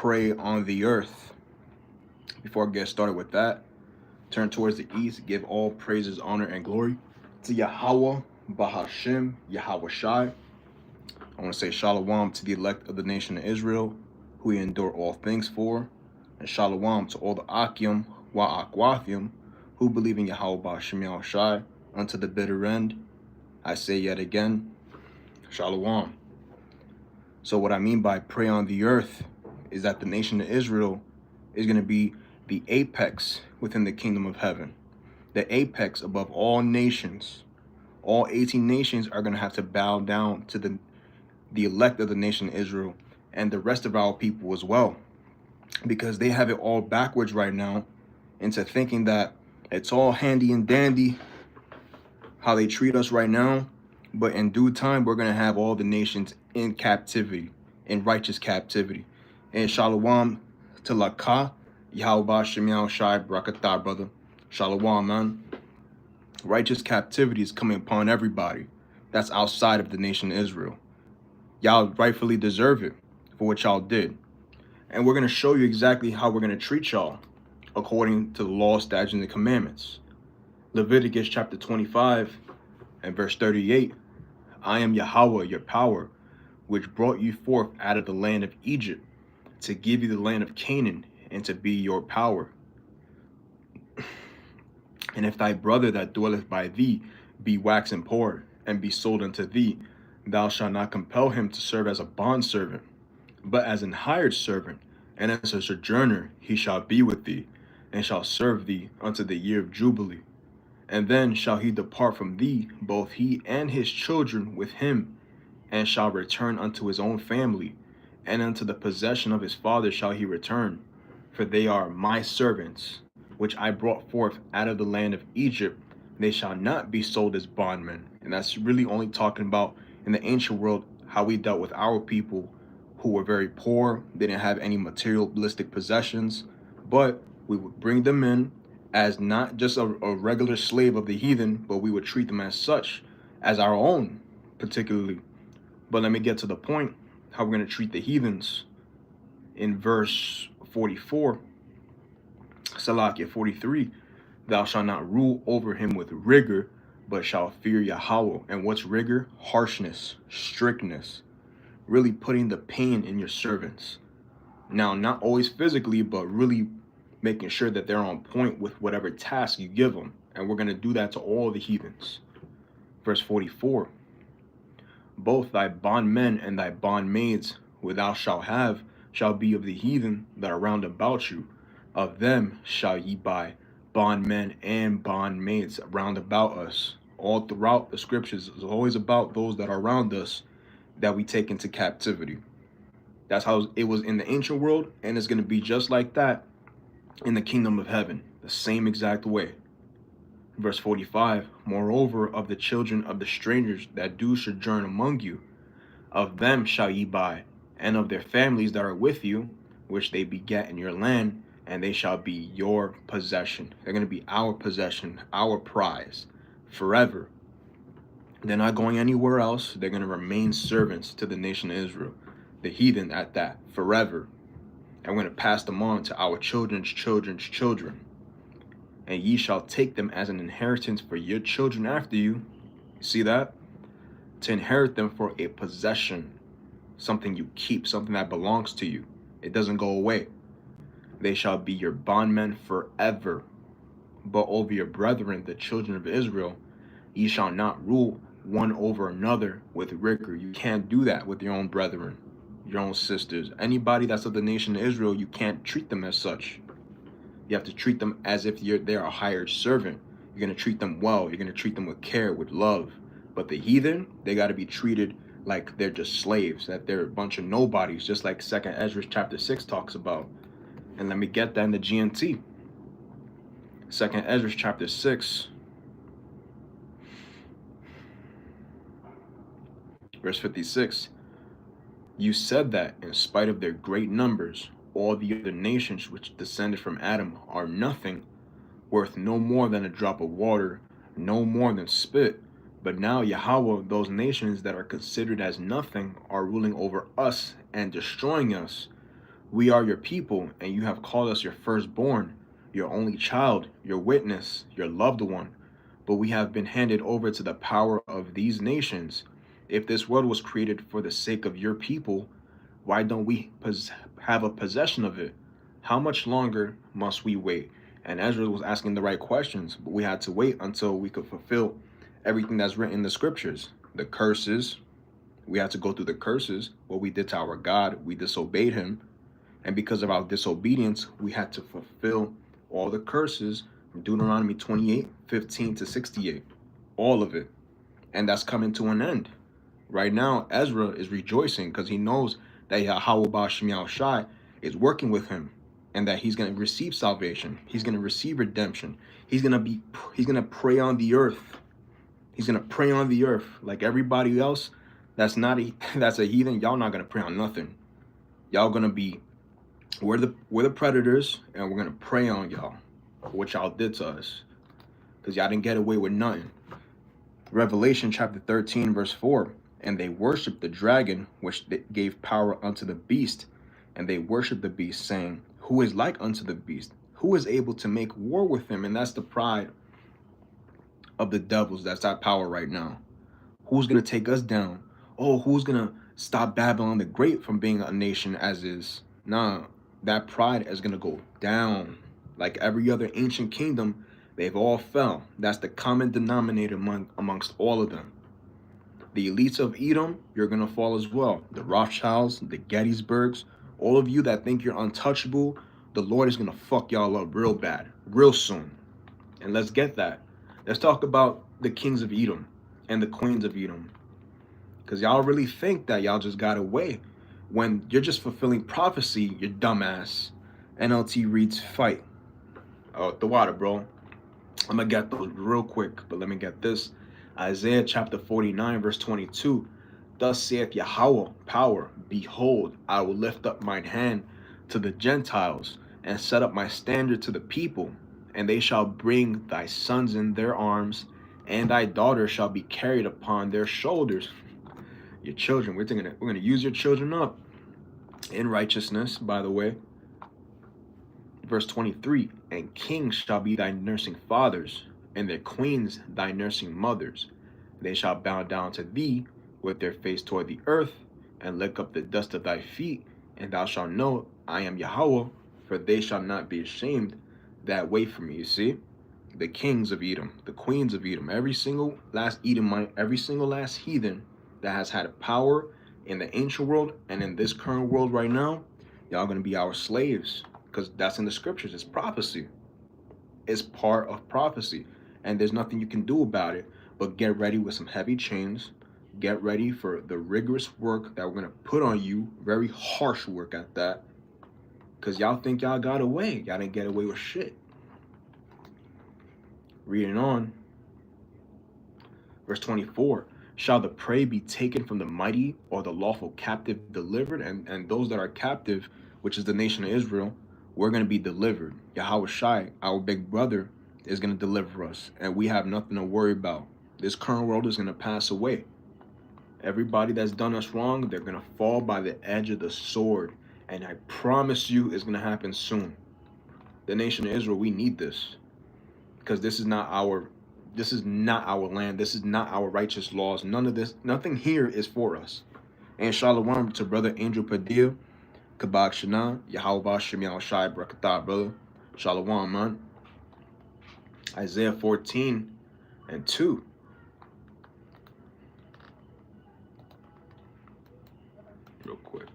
pray on the earth. Before I get started with that, turn towards the east, give all praises, honor, and glory to Yahweh, Bahashim, Yahweh Shai. I want to say Shalom to the elect of the nation of Israel, who we endure all things for, and Shalom to all the Akim, Wa'akwathim, who believe in Yahweh Bahashim Yahweh Shai unto the bitter end. I say yet again, Shalom. So what I mean by pray on the earth is that the nation of Israel is going to be the apex within the kingdom of heaven, the apex above all nations. All 18 nations are going to have to bow down to the elect of the nation of Israel and the rest of our people as well, because they have it all backwards right now into thinking that it's all handy and dandy how they treat us right now, but in due time we're going to have all the nations in captivity, in righteous captivity. And Shalom to Lakah, Yahweh Shem Shai Brakatah, brother. Shalom, man. Righteous captivity is coming upon everybody that's outside of the nation of Israel. Y'all rightfully deserve it for what y'all did. And we're going to show you exactly how we're going to treat y'all according to the law, statutes, and the commandments. Leviticus chapter 25 and verse 38. I am Yahweh, your power, which brought you forth out of the land of Egypt, to give you the land of Canaan, and to be your power. And if thy brother that dwelleth by thee be waxen poor, and be sold unto thee, thou shalt not compel him to serve as a bondservant, but as an hired servant, and as a sojourner he shall be with thee, and shall serve thee unto the year of Jubilee. And then shall he depart from thee, both he and his children with him, and shall return unto his own family, and unto the possession of his father shall he return. For they are my servants, which I brought forth out of the land of Egypt. They shall not be sold as bondmen. And that's really only talking about in the ancient world how we dealt with our people who were very poor. They didn't have any materialistic possessions, but we would bring them in as not just a regular slave of the heathen, but we would treat them as such, as our own particularly. But let me get to the point, how we're going to treat the heathens. In verse 44, Salakia 43, thou shalt not rule over him with rigor, but shalt fear Yahweh. And what's rigor? Harshness, strictness, really putting the pain in your servants. Now, not always physically, but really making sure that they're on point with whatever task you give them. And we're going to do that to all the heathens. Verse 44, both thy bondmen and thy bondmaids, who thou shalt have, shall be of the heathen that are round about you. Of them shall ye buy bondmen and bondmaids round about us. All throughout the scriptures is always about those that are around us that we take into captivity. That's how it was in the ancient world, and it's going to be just like that in the kingdom of heaven, the same exact way. Verse 45, moreover, of the children of the strangers that do sojourn among you, of them shall ye buy, and of their families that are with you, which they beget in your land, and they shall be your possession. They're going to be our possession, our prize, forever. They're not going anywhere else. They're going to remain servants to the nation of Israel, the heathen at that, forever. And we're going to pass them on to our children's children's children. And ye shall take them as an inheritance for your children after you. You see that? To inherit them for a possession, something you keep, something that belongs to you. It doesn't go away. They shall be your bondmen forever. But over your brethren, the children of Israel, ye shall not rule one over another with rigor. You can't do that with your own brethren, your own sisters. Anybody that's of the nation of Israel, you can't treat them as such. You have to treat them as if they're a hired servant. You're going to treat them well. You're going to treat them with care, with love. But the heathen, they got to be treated like they're just slaves, that they're a bunch of nobodies, just like 2nd Ezra chapter 6 talks about. And let me get that in the GNT. 2nd Ezra chapter 6, verse 56. You said that in spite of their great numbers, all the other nations which descended from Adam are nothing, worth no more than a drop of water, no more than spit. But now Yahweh, those nations that are considered as nothing, are ruling over us and destroying us. We are your people, and you have called us your firstborn, your only child, your witness, your loved one. But we have been handed over to the power of these nations. If this world was created for the sake of your people, why don't we have a possession of it? How much longer must we wait? And Ezra was asking the right questions, but we had to wait until we could fulfill everything that's written in the scriptures. The curses, we had to go through the curses, what we did to our God, we disobeyed him. And because of our disobedience, we had to fulfill all the curses from Deuteronomy 28:15 to 68. All of it. And that's coming to an end. Right now, Ezra is rejoicing because he knows that Yahweh Bashim Shai is working with him and that he's going to receive salvation. He's going to receive redemption. He's going to pray on the earth. He's going to pray on the earth like everybody else. That's a heathen. Y'all not going to pray on nothing. Y'all going to be, we're the predators, and we're going to prey on y'all for what y'all did to us, because y'all didn't get away with nothing. Revelation chapter 13 verse 4. And they worshiped the dragon, which gave power unto the beast. And they worshiped the beast, saying, who is like unto the beast? Who is able to make war with him? And that's the pride of the devils. That's our power right now. Who's going to take us down? Oh, who's going to stop Babylon the Great from being a nation as is? Nah, that pride is going to go down. Like every other ancient kingdom, they've all fell. That's the common denominator amongst all of them. The elites of Edom, you're going to fall as well. The Rothschilds, the Gettysburgs, all of you that think you're untouchable, the Lord is going to fuck y'all up real bad, real soon. And let's get that. Let's talk about the kings of Edom and the queens of Edom. Because y'all really think that y'all just got away. When you're just fulfilling prophecy, you dumbass. NLT reads fight. Oh, the water, bro. I'm going to get those real quick, but let me get this. Isaiah chapter 49 verse 22. Thus saith Yahweh, power, behold, I will lift up mine hand to the Gentiles, and set up my standard to the people, and they shall bring thy sons in their arms, and thy daughters shall be carried upon their shoulders. Your children, we're gonna use your children up in righteousness, by the way. Verse 23, and kings shall be thy nursing fathers, and their queens thy nursing mothers. They shall bow down to thee with their face toward the earth, and lick up the dust of thy feet, and thou shalt know I am Yahweh, for they shall not be ashamed that wait for me. You see? The kings of Edom, the queens of Edom, every single last Edomite, every single last heathen that has had power in the ancient world and in this current world right now, y'all gonna be our slaves, because that's in the scriptures. It's prophecy. It's part of prophecy, and there's nothing you can do about it but get ready with some heavy chains. Get ready for the rigorous work that we're going to put on you, very harsh work at that, because y'all think y'all got away. Y'all didn't get away with shit. Reading on, verse 24, shall the prey be taken from the mighty, or the lawful captive delivered? And those that are captive, which is the nation of Israel, we're going to be delivered. Yahweh Shai, our big brother, is going to deliver us, and we have nothing to worry about. This current world is going to pass away. Everybody that's done us wrong, they're going to fall by the edge of the sword, and I promise you it's going to happen soon. The nation of Israel, we need this, because this is not our land. This is not our righteous laws. None of this, nothing here is for us. And shalom to brother Angel Padilla, Kabak Shana, Yahweh Bashim Yahweh Shai Brakatah, brother. Shalom, man. Isaiah 14 and 2. Real quick.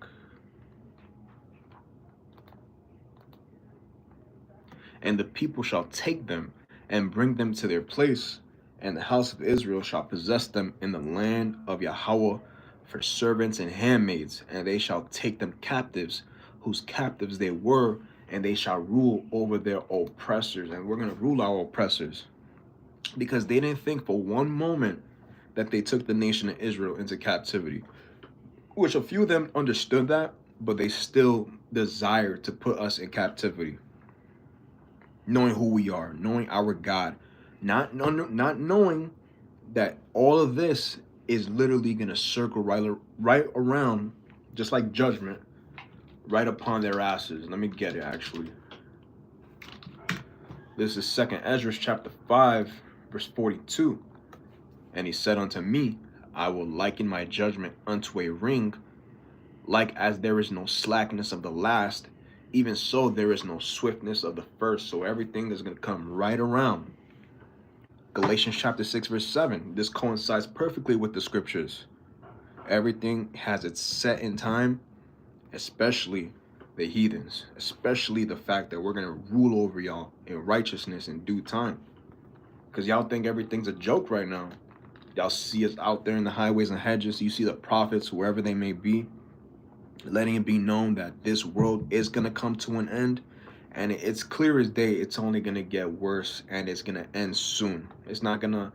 And the people shall take them and bring them to their place, and the house of Israel shall possess them in the land of Yahweh for servants and handmaids, and they shall take them captives, whose captives they were, and they shall rule over their oppressors. And we're going to rule our oppressors, because they didn't think for one moment that they took the nation of Israel into captivity, which a few of them understood that, but they still desire to put us in captivity, knowing who we are, knowing our God, not knowing that all of this is literally going to circle right around, just like judgment, right upon their asses. Let me get it actually. This is 2nd Ezra chapter 5, verse 42. And he said unto me, I will liken my judgment unto a ring, like as there is no slackness of the last, even so there is no swiftness of the first. So everything is going to come right around. Galatians chapter 6, verse 7. This coincides perfectly with the scriptures. Everything has its set in time, especially the heathens, especially the fact that we're going to rule over y'all in righteousness in due time. Because y'all think everything's a joke right now. Y'all see us out there in the highways and hedges. You see the prophets, wherever they may be, letting it be known that this world is going to come to an end. And it's clear as day, it's only going to get worse and it's going to end soon. It's not going to,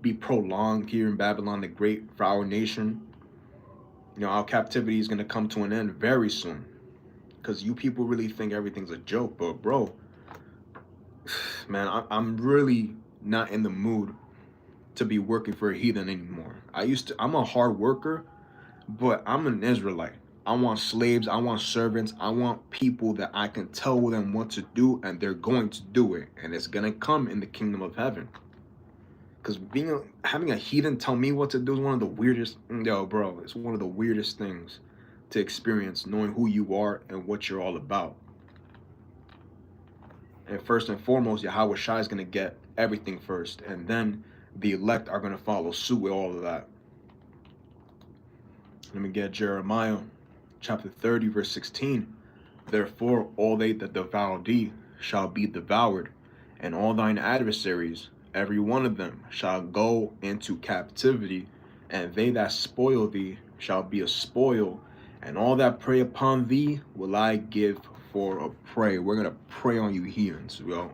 be prolonged here in Babylon the Great for our nation. Our captivity is going to come to an end very soon. Because you people really think everything's a joke. But bro, man, I'm really not in the mood to be working for a heathen anymore. I'm a hard worker, but I'm an Israelite. I want slaves, I want servants, I want people that I can tell them what to do and they're going to do it. And it's gonna come in the kingdom of heaven. Because having a heathen tell me what to do is one of the weirdest, bro, it's one of the weirdest things to experience, knowing who you are and what you're all about. And first and foremost, Yahweh Shai is gonna get everything first, and then the elect are gonna follow suit with all of that. Let me get Jeremiah chapter 30, verse 16. Therefore, all they that devour thee shall be devoured, and all thine adversaries, every one of them, shall go into captivity, and they that spoil thee shall be a spoil, and all that prey upon thee will I give for a prey. We're gonna prey on you heathens, bro.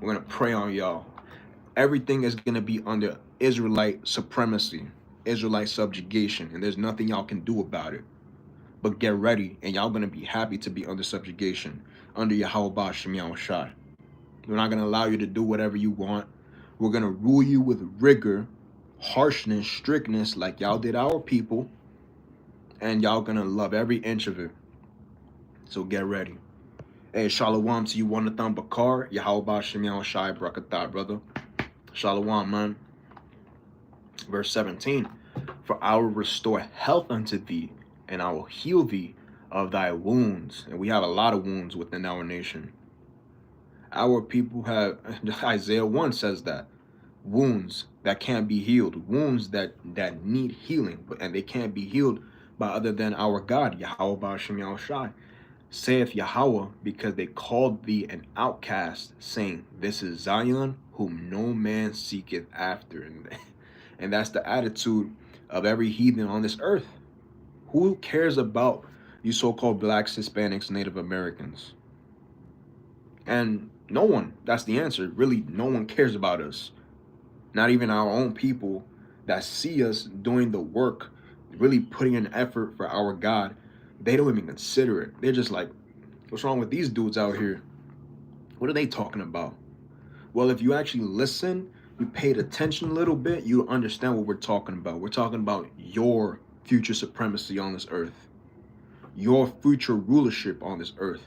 We're gonna prey on y'all. Everything is gonna be under Israelite supremacy, Israelite subjugation, and there's nothing y'all can do about it. But get ready, and y'all gonna be happy to be under subjugation, under Yahweh Ba'Shem Yahushai. We're not gonna allow you to do whatever you want. We're gonna rule you with rigor, harshness, strictness, like y'all did our people, and y'all gonna love every inch of it. So get ready. Hey, Shalom to you, Wanathon Bakar, Yahweh Ba'Shem Yahushai, Brakatah, brother. Shalom, man. Verse 17. For I will restore health unto thee, and I will heal thee of thy wounds. And we have a lot of wounds within our nation. Our people have, Isaiah 1 says that, wounds that can't be healed, wounds that need healing, and they can't be healed by other than our God, Yahweh Ba'Shem Yahushai. Saith Yahweh, because they called thee an outcast, saying, this is Zion, whom no man seeketh after. And that's the attitude of every heathen on this earth. Who cares about you so-called blacks, Hispanics, Native Americans? And no one. That's the answer. Really, no one cares about us. Not even our own people that see us doing the work, really putting in effort for our God. They don't even consider it. They're just like, what's wrong with these dudes out here? What are they talking about? Well, if you actually listen, you paid attention a little bit, you understand what we're talking about. We're talking about your future supremacy on this earth, your future rulership on this earth.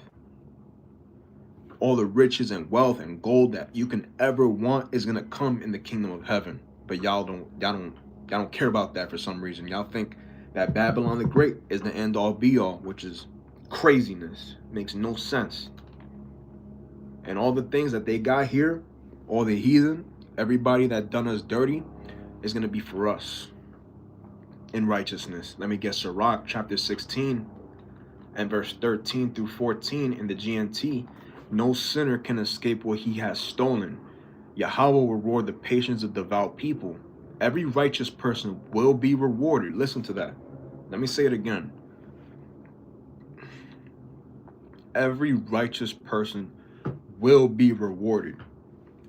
All the riches and wealth and gold that you can ever want is gonna come in the kingdom of heaven. But y'all don't care about that for some reason. Y'all think that Babylon the Great is the end all be all, which is craziness. Makes no sense. And all the things that they got here, all the heathen, everybody that done us dirty, is gonna be for us in righteousness. Let me get Sirach chapter 16 and verse 13 through 14 in the GNT. No sinner can escape what he has stolen. Yahweh will reward the patience of devout people. Every righteous person will be rewarded. Listen to that. Let me say it again. Every righteous person will be rewarded.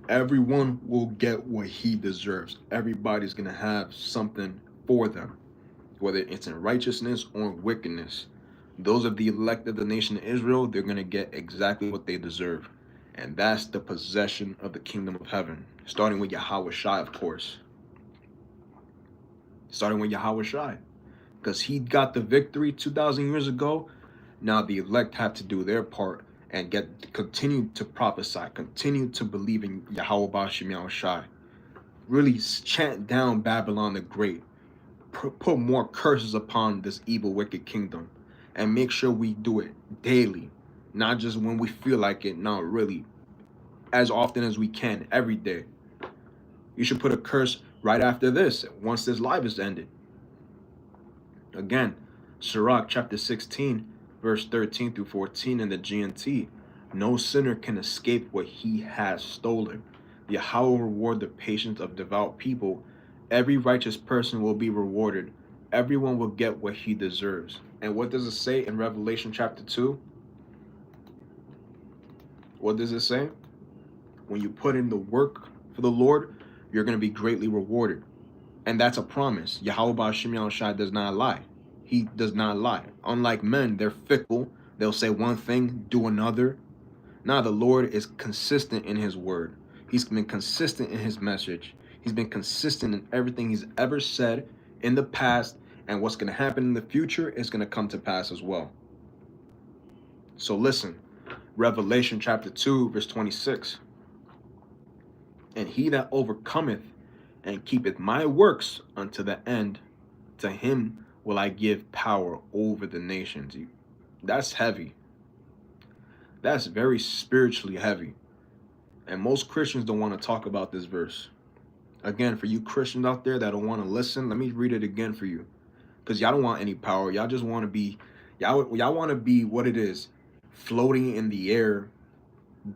Everyone will get what he deserves. Everybody's going to have something for them, whether it's in righteousness or in wickedness. Those of the elect of the nation of Israel, they're going to get exactly what they deserve. And that's the possession of the kingdom of heaven, starting with Yahweh Shai, of course. Starting with Yahweh Shai. because he got the victory 2,000 years ago. Now the elect have to do their part and continue to prophesy, continue to believe in Yahweh Bashim Yahushai. Really chant down Babylon the Great. Put more curses upon this evil, wicked kingdom. And make sure we do it daily. Not just when we feel like it. No, really. As often as we can, every day. You should put a curse right after this, once this live is ended. Again, Sirach chapter 16, verse 13 through 14 in the GNT. No sinner can escape what he has stolen. Yahweh will reward the patience of devout people. Every righteous person will be rewarded. Everyone will get what he deserves. And what does it say in Revelation chapter 2? What does it say? When you put in the work for the Lord, you're going to be greatly rewarded. And that's a promise. Yahweh Bashim Yahushai does not lie. He does not lie. Unlike men, they're fickle. They'll say one thing, do another. Now the Lord is consistent in his word. He's been consistent in his message. He's been consistent in everything he's ever said in the past, and what's going to happen in the future is going to come to pass as well. So listen, Revelation chapter 2, verse 26. And he that overcometh and keepeth my works unto the end, to him will I give power over the nations. That's heavy. That's very spiritually heavy. And most Christians don't want to talk about this verse. Again, for you Christians out there that don't want to listen, let me read it again for you. Because y'all don't want any power. Y'all just want to be, y'all want to be what it is, floating in the air,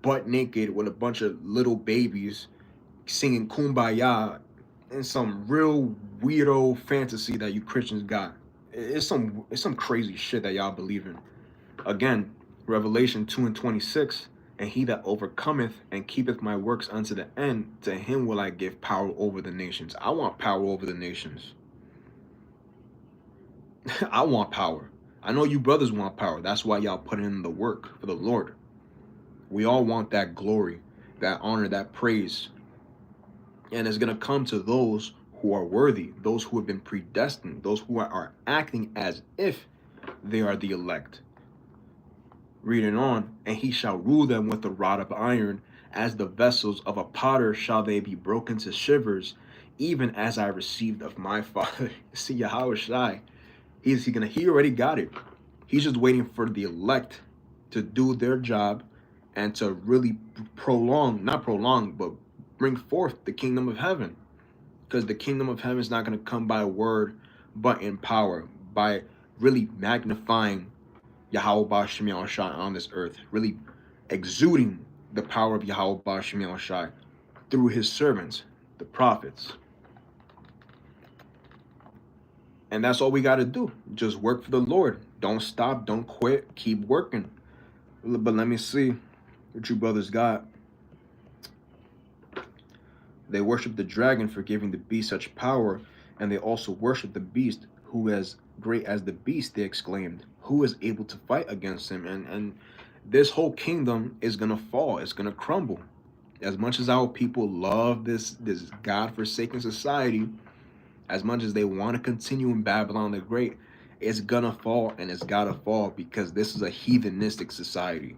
butt naked with a bunch of little babies singing Kumbaya and some real weirdo fantasy that you Christians got. It's some crazy shit that y'all believe in. Again, Revelation 2 and 26, and he that overcometh and keepeth my works unto the end, to him will I give power over the nations. I want power over the nations. I want power. I know you brothers want power. That's why y'all put in the work for the Lord. We all want that glory, that honor, that praise. And it's going to come to those who are worthy, those who have been predestined, those who are acting as if they are the elect. Reading on, and he shall rule them with a rod of iron, as the vessels of a potter shall they be broken to shivers, even as I received of my Father. See, Yahweh Shai, he already got it. He's just waiting for the elect to do their job and to really not prolong, but bring forth the kingdom of heaven. Because the kingdom of heaven is not going to come by word, but in power, by really magnifying Yahweh Bashim Yahushai on this earth, really exuding the power of Yahweh Bashim Yahushai through his servants, the prophets. And that's all we got to do. Just work for the Lord. Don't stop. Don't quit. Keep working. But let me see what you brothers got. They worship the dragon for giving the beast such power, and they also worship the beast, who is great as the beast, they exclaimed. Who is able to fight against him? And this whole kingdom is going to fall. It's going to crumble. As much as our people love this God-forsaken society, as much as they want to continue in Babylon the Great, it's going to fall, and it's got to fall, because this is a heathenistic society.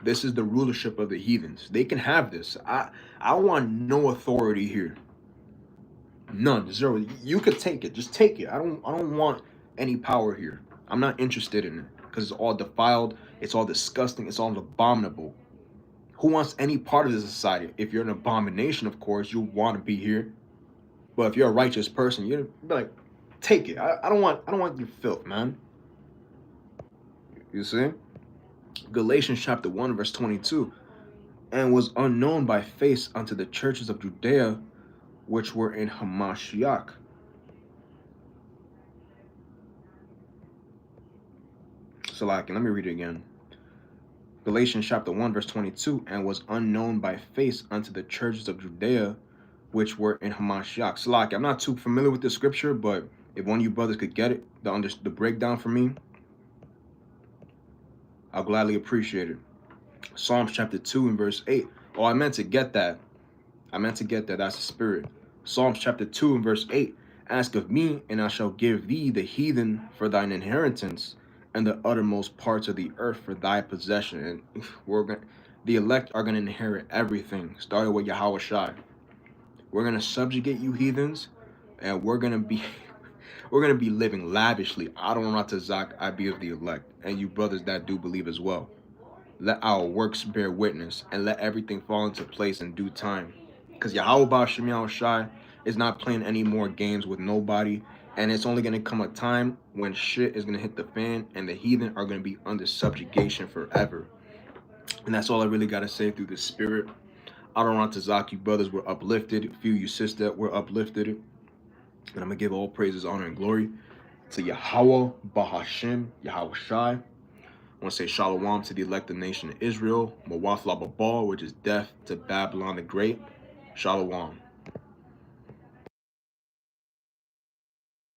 This is the rulership of the heathens. They can have this. I want no authority here. None. Zero. You could take it. Just take it. I don't want any power here. I'm not interested in it, because it's all defiled. It's all disgusting. It's all abominable. Who wants any part of this society? If you're an abomination, of course, you want to be here. But if you're a righteous person, you're like, take it. I don't want your filth, man. You see? Galatians chapter 1, verse 22. And was unknown by face unto the churches of Judea, which were in Hamashiach. So let me read it again. Galatians chapter 1, verse 22. And was unknown by face unto the churches of Judea, which were in Hamashiach. So I'm not too familiar with the scripture, but if one of you brothers could get it, the breakdown for me, I'll gladly appreciate it. Psalms chapter 2 and verse 8. Oh, I meant to get that. That's the spirit. Psalms chapter 2 and verse 8. Ask of me, and I shall give thee the heathen for thine inheritance, and the uttermost parts of the earth for thy possession. And the elect are gonna inherit everything, starting with Yahweh Shai. We're gonna subjugate you heathens, and we're gonna be living lavishly. Adonai Tazak, I be of the elect, and you brothers that do believe as well. Let our works bear witness, and let everything fall into place in due time. Because Yahweh Ba'ashem Yahweh Shai is not playing any more games with nobody, and it's only gonna come a time when shit is gonna hit the fan, and the heathen are gonna be under subjugation forever. And that's all I really gotta say through the spirit. Adonai Tazak, you brothers were uplifted. A few you sisters were uplifted. And I'm gonna give all praises, honor, and glory to Yahweh Bahashem, Yahweh Shai. I want to say Shalom to the elected nation of Israel, Mawaf Lababal, which is death to Babylon the Great. Shalom.